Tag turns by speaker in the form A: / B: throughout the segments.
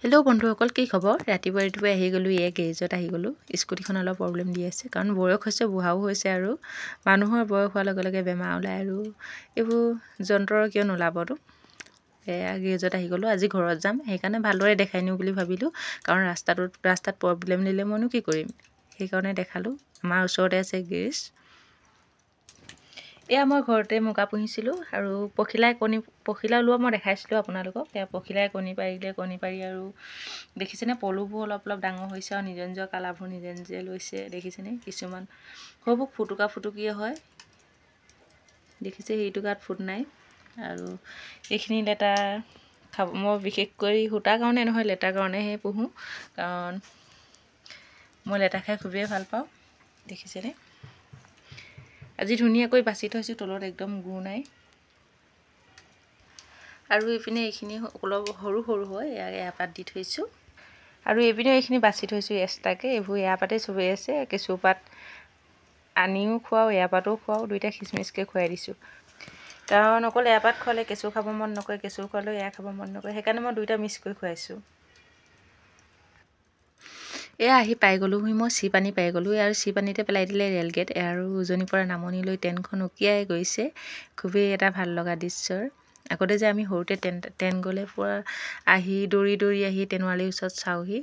A: Hello' বন্ধুসকল, কি খবৰ? ৰাতিপুৱা আহি গ'লোঁ, গেৰেজত আহি গ'লোঁ। স্কুটিখন অলপ প্ৰব্লেম দি আছে, কাৰণ বয়স হৈছে, বুঢ়াও হৈছে, আৰু মানুহৰ বয়স হোৱাৰ লগে লগে বেমাৰ ওলায়, আৰু এইবোৰ যন্ত্ৰৰ কিয় নোলাবতো। গেৰেজত আহি গ'লোঁ। আজি ঘৰত যাম, সেইকাৰণে ভালদৰে দেখাই নিওঁ বুলি ভাবিলোঁ, কাৰণ ৰাস্তাত প্ৰব্লেম দিলে মইনো কি কৰিম। সেইকাৰণে দেখালোঁ। আমাৰ ওচৰতে আছে গেৰেজ। এয়া মই ঘৰতে মুগা পুহিছিলোঁ, আৰু পখিলা ওলোৱা মই দেখাইছিলোঁ আপোনালোকক। এয়া পখিলাই কণী পাৰি আৰু দেখিছেনে, পলুবোৰ অলপ ডাঙৰ হৈছে, আৰু নিজৰ কালাৰবোৰ নিজে লৈছে। দেখিছেনে, কিছুমান সৰুবোৰ ফুটুকিয়ে হয়, দেখিছে, সেইটো গাত ফুট নাই। আৰু এইখিনি লেটা খাব, মই বিশেষকৈ সূতাৰ কাৰণে নহয়, লেটাৰ কাৰণেহে পুহোঁ, কাৰণ মই লেটা খাই খুবেই ভাল পাওঁ। দেখিছেনে, আজি ধুনীয়াকৈ বাছি থৈছোঁ, তলত একদম গু নাই। আৰু এইপিনে এইখিনি অলপ সৰু হয়, এৰাপাত দি থৈছোঁ। আৰু এইপিনে এইখিনি বাছি থৈছোঁ এক্সট্ৰাকৈ। এইবোৰ এৰাপাতেই চবেই আছে। কেঁচুপাত আনিও খুৱাওঁ, এৰাপাতো খুৱাওঁ, দুইটা খিচমিচকৈ খুৱাই দিছোঁ। কাৰণ অকল এৰাপাত খোৱালে কেঁচু খাব মন নকৰে, কেঁচু খোৱালেও এৰা খাব মন নকৰে, সেইকাৰণে মই দুইটা মিক্স কৰি খুৱাইছোঁ। এয়া আহি পাই গ'লোহি, মই চিপানী পাই গ'লোঁ, আৰু চিপানীতে পেলাই দিলে ৰেলগেট, আৰু উজনিৰ পৰা নামনিলৈ ট্ৰেইনখন উকিয়াই গৈছে। খুবেই এটা ভাল লগা দৃশ্যৰ। আগতে যে আমি সৰুতে ট্ৰেইন গ'লে পূৰা আহি দৌৰি আহি ট্ৰেইনৱালীৰ ওচৰত চাওঁহি,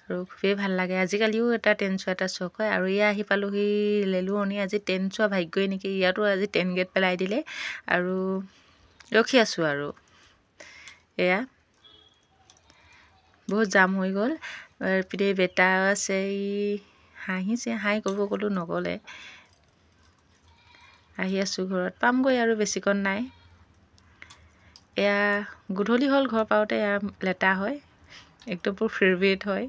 A: আৰু খুবেই ভাল লাগে। আজিকালিও এটা ট্ৰেইন চোৱা এটা চখ হয়। আৰু এয়া আহি পালোহি লেলুৱনি। আজি ট্ৰেইন চোৱা ভাগ্যই নেকি, ইয়াতো আজি ট্ৰেইন গেট পেলাই দিলে, আৰু ৰখি আছোঁ। আৰু এয়া বহুত জাম হৈ গ'ল। এইপিনে বেটা আছে, হাঁহিছে, হাঁহি ক'লোঁ নগ'লে। আহি আছোঁ ঘৰত, পামগৈ আৰু বেছিকণ নাই। এয়া গধূলি হ'ল, ঘৰ পাওঁতে এয়া লেটা হয়, একদম মোৰ ফেভৰেট হয়।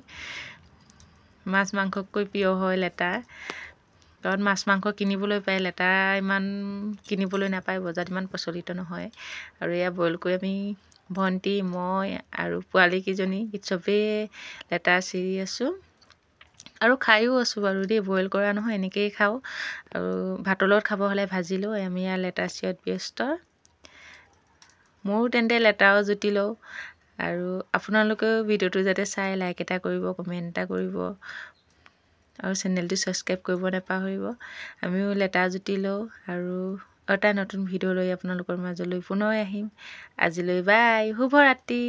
A: মাছ মাংসতকৈ প্ৰিয় হয় লেটা, কাৰণ মাছ মাংস কিনিবলৈ পায়, লেটা ইমান কিনিবলৈ নাপায়, বজাৰত ইমান প্ৰচলিত নহয়। আৰু এয়া বইল কৰি আমি ভণ্টি, মই আৰু পোৱালীকেইজনী চবেই লেটা চিৰি আছোঁ, আৰু খায়ো আছোঁ বাৰু দেই। বইল কৰা নহয়, এনেকৈয়ে খাওঁ। আৰু ভাতৰ লগত খাব হ'লে ভাজি লওঁ। আমি ইয়াৰ লেটা চিৰত ব্যস্ত। ময়ো তেন্তে লেটাও জুতি লওঁ। আৰু আপোনালোকেও ভিডিঅ'টো যাতে চাই লাইক এটা কৰিব, কমেণ্ট এটা কৰিব, আৰু চেনেলটো ছাবস্ক্ৰাইব কৰিব নাপাহৰিব। আমিও লেটা জুতি লওঁ, আৰু এটা নতুন ভিডিঅ' লৈ আপোনালোকৰ মাজলৈ পুনৰ আহিম। আজিলৈ বাই, শুভৰাত্ৰি।